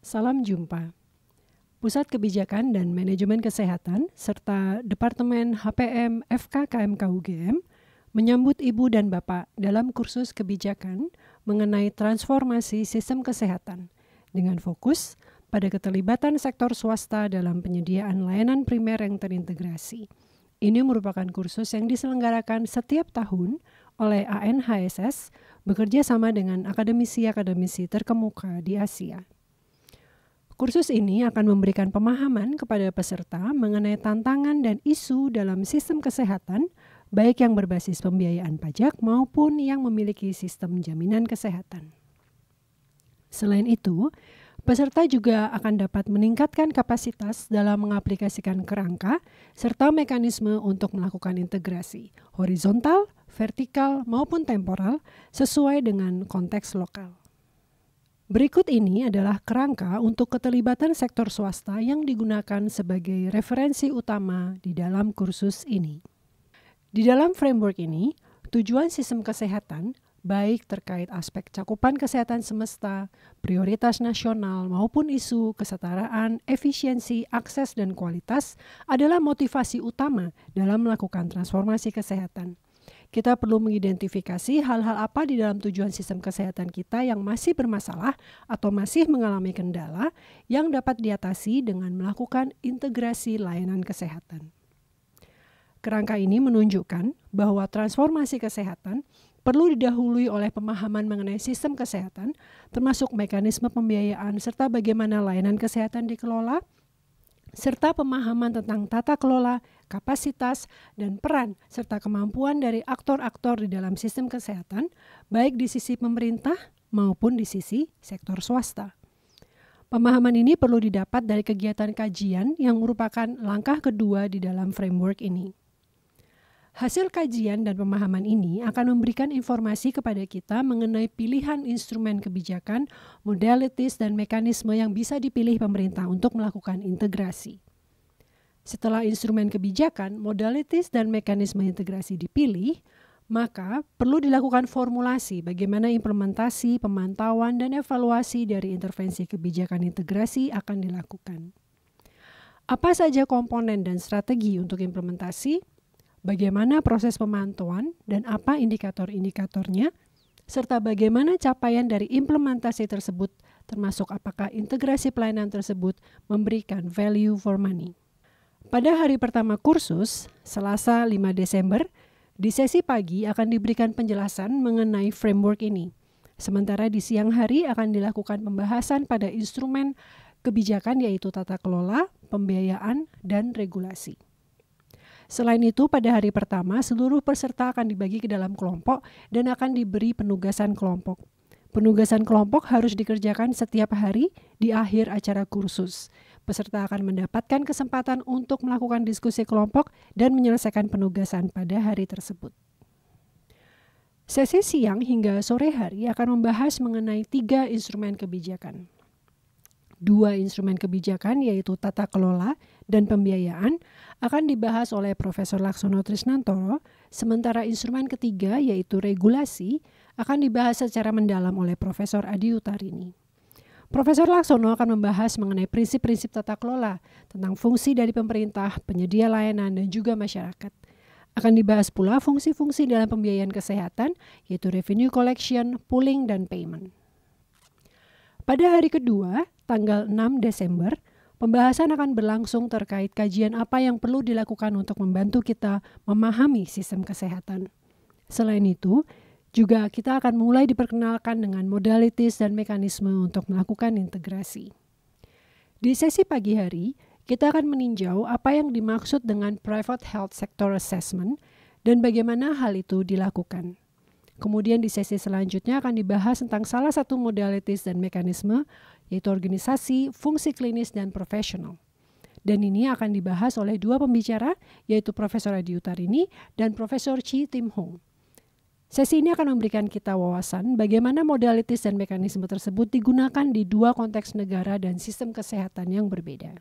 Salam jumpa. Pusat Kebijakan dan Manajemen Kesehatan serta Departemen HPM FKKMK UGM menyambut Ibu dan Bapak dalam kursus kebijakan mengenai transformasi sistem kesehatan dengan fokus pada keterlibatan sektor swasta dalam penyediaan layanan primer yang terintegrasi. Ini merupakan kursus yang diselenggarakan setiap tahun oleh ANHSS bekerja sama dengan akademisi-akademisi terkemuka di Asia. Kursus ini akan memberikan pemahaman kepada peserta mengenai tantangan dan isu dalam sistem kesehatan, baik yang berbasis pembiayaan pajak maupun yang memiliki sistem jaminan kesehatan. Selain itu, peserta juga akan dapat meningkatkan kapasitas dalam mengaplikasikan kerangka serta mekanisme untuk melakukan integrasi horizontal, vertikal, maupun temporal sesuai dengan konteks lokal. Berikut ini adalah kerangka untuk keterlibatan sektor swasta yang digunakan sebagai referensi utama di dalam kursus ini. Di dalam framework ini, tujuan sistem kesehatan, baik terkait aspek cakupan kesehatan semesta, prioritas nasional maupun isu kesetaraan, efisiensi, akses, dan kualitas adalah motivasi utama dalam melakukan transformasi kesehatan. Kita perlu mengidentifikasi hal-hal apa di dalam tujuan sistem kesehatan kita yang masih bermasalah atau masih mengalami kendala yang dapat diatasi dengan melakukan integrasi layanan kesehatan. Kerangka ini menunjukkan bahwa transformasi kesehatan perlu didahului oleh pemahaman mengenai sistem kesehatan, termasuk mekanisme pembiayaan serta bagaimana layanan kesehatan dikelola, serta pemahaman tentang tata kelola, kapasitas, dan peran serta kemampuan dari aktor-aktor di dalam sistem kesehatan, baik di sisi pemerintah maupun di sisi sektor swasta. Pemahaman ini perlu didapat dari kegiatan kajian yang merupakan langkah kedua di dalam framework ini. Hasil kajian dan pemahaman ini akan memberikan informasi kepada kita mengenai pilihan instrumen kebijakan, modalities, dan mekanisme yang bisa dipilih pemerintah untuk melakukan integrasi. Setelah instrumen kebijakan, modalities, dan mekanisme integrasi dipilih, maka perlu dilakukan formulasi bagaimana implementasi, pemantauan, dan evaluasi dari intervensi kebijakan integrasi akan dilakukan. Apa saja komponen dan strategi untuk implementasi? Bagaimana proses pemantauan dan apa indikator-indikatornya, serta bagaimana capaian dari implementasi tersebut, termasuk apakah integrasi pelayanan tersebut memberikan value for money. Pada hari pertama kursus, Selasa 5 Desember, di sesi pagi akan diberikan penjelasan mengenai framework ini. Sementara di siang hari akan dilakukan pembahasan pada instrumen kebijakan yaitu tata kelola, pembiayaan, dan regulasi. Selain itu, pada hari pertama, seluruh peserta akan dibagi ke dalam kelompok dan akan diberi penugasan kelompok. Penugasan kelompok harus dikerjakan setiap hari di akhir acara kursus. Peserta akan mendapatkan kesempatan untuk melakukan diskusi kelompok dan menyelesaikan penugasan pada hari tersebut. Sesi siang hingga sore hari akan membahas mengenai 3 instrumen kebijakan. 2 instrumen kebijakan yaitu tata kelola dan pembiayaan akan dibahas oleh Profesor Laksono Trisnantoro, sementara instrumen ketiga yaitu regulasi akan dibahas secara mendalam oleh Profesor Adi Utarini. Profesor Laksono akan membahas mengenai prinsip-prinsip tata kelola tentang fungsi dari pemerintah, penyedia layanan, dan juga masyarakat. Akan dibahas pula fungsi-fungsi dalam pembiayaan kesehatan yaitu revenue collection, pooling, dan payment. Pada hari kedua, tanggal 6 Desember, pembahasan akan berlangsung terkait kajian apa yang perlu dilakukan untuk membantu kita memahami sistem kesehatan. Selain itu, juga kita akan mulai diperkenalkan dengan modalities dan mekanisme untuk melakukan integrasi. Di sesi pagi hari, kita akan meninjau apa yang dimaksud dengan Private Health Sector Assessment dan bagaimana hal itu dilakukan. Kemudian di sesi selanjutnya akan dibahas tentang salah satu modalities dan mekanisme, yaitu organisasi, fungsi klinis, dan profesional. Dan ini akan dibahas oleh 2 pembicara, yaitu Profesor Adi Utarini dan Profesor Chi Tim Hong. Sesi ini akan memberikan kita wawasan bagaimana modalities dan mekanisme tersebut digunakan di 2 konteks negara dan sistem kesehatan yang berbeda.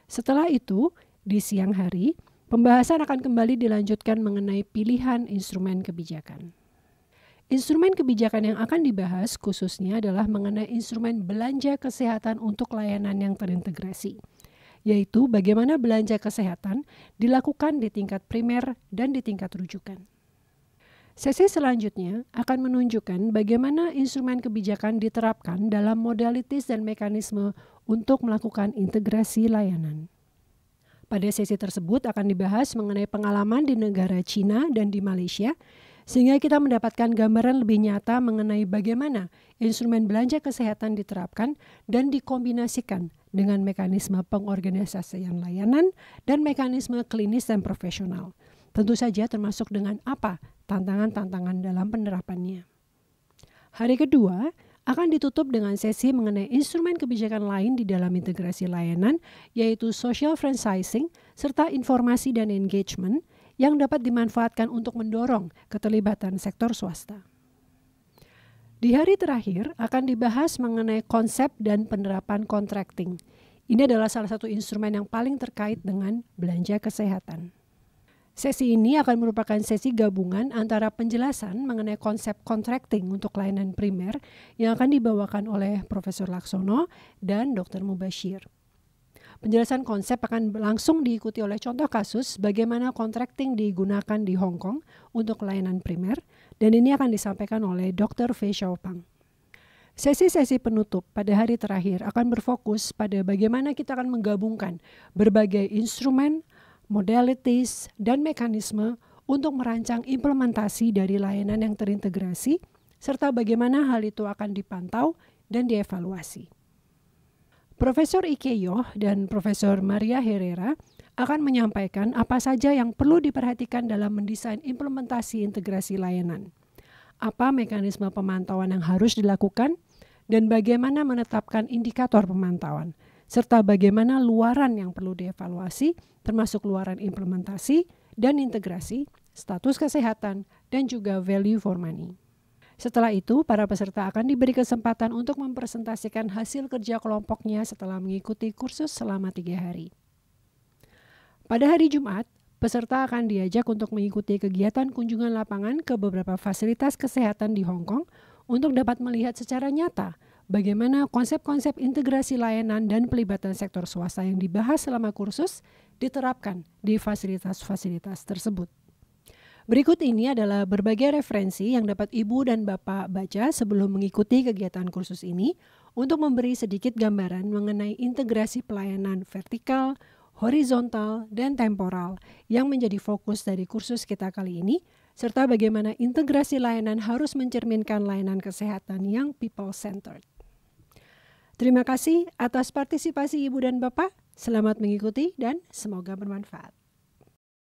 Setelah itu, di siang hari, pembahasan akan kembali dilanjutkan mengenai pilihan instrumen kebijakan. Instrumen kebijakan yang akan dibahas khususnya adalah mengenai instrumen belanja kesehatan untuk layanan yang terintegrasi, yaitu bagaimana belanja kesehatan dilakukan di tingkat primer dan di tingkat rujukan. Sesi selanjutnya akan menunjukkan bagaimana instrumen kebijakan diterapkan dalam modalitas dan mekanisme untuk melakukan integrasi layanan. Pada sesi tersebut akan dibahas mengenai pengalaman di negara Cina dan di Malaysia, sehingga kita mendapatkan gambaran lebih nyata mengenai bagaimana instrumen belanja kesehatan diterapkan dan dikombinasikan dengan mekanisme pengorganisasian layanan dan mekanisme klinis dan profesional. Tentu saja termasuk dengan apa tantangan-tantangan dalam penerapannya. Hari kedua akan ditutup dengan sesi mengenai instrumen kebijakan lain di dalam integrasi layanan, yaitu social franchising serta informasi dan engagement yang dapat dimanfaatkan untuk mendorong keterlibatan sektor swasta. Di hari terakhir akan dibahas mengenai konsep dan penerapan contracting. Ini adalah salah satu instrumen yang paling terkait dengan belanja kesehatan. Sesi ini akan merupakan sesi gabungan antara penjelasan mengenai konsep contracting untuk layanan primer yang akan dibawakan oleh Profesor Laksono dan Dr. Mubashir. Penjelasan konsep akan langsung diikuti oleh contoh kasus bagaimana contracting digunakan di Hong Kong untuk layanan primer, dan ini akan disampaikan oleh Dr. Fei Xiaopang. Sesi-sesi penutup pada hari terakhir akan berfokus pada bagaimana kita akan menggabungkan berbagai instrumen, modalities, dan mekanisme untuk merancang implementasi dari layanan yang terintegrasi, serta bagaimana hal itu akan dipantau dan dievaluasi. Profesor Ike Yoh dan Profesor Maria Herrera akan menyampaikan apa saja yang perlu diperhatikan dalam mendesain implementasi integrasi layanan, apa mekanisme pemantauan yang harus dilakukan, dan bagaimana menetapkan indikator pemantauan, serta bagaimana luaran yang perlu dievaluasi, termasuk luaran implementasi dan integrasi, status kesehatan, dan juga value for money. Setelah itu, para peserta akan diberi kesempatan untuk mempresentasikan hasil kerja kelompoknya setelah mengikuti kursus selama 3 hari. Pada hari Jumat, peserta akan diajak untuk mengikuti kegiatan kunjungan lapangan ke beberapa fasilitas kesehatan di Hong Kong untuk dapat melihat secara nyata bagaimana konsep-konsep integrasi layanan dan pelibatan sektor swasta yang dibahas selama kursus diterapkan di fasilitas-fasilitas tersebut. Berikut ini adalah berbagai referensi yang dapat Ibu dan Bapak baca sebelum mengikuti kegiatan kursus ini untuk memberi sedikit gambaran mengenai integrasi pelayanan vertikal, horizontal, dan temporal yang menjadi fokus dari kursus kita kali ini, serta bagaimana integrasi layanan harus mencerminkan layanan kesehatan yang people-centered. Terima kasih atas partisipasi Ibu dan Bapak. Selamat mengikuti dan semoga bermanfaat.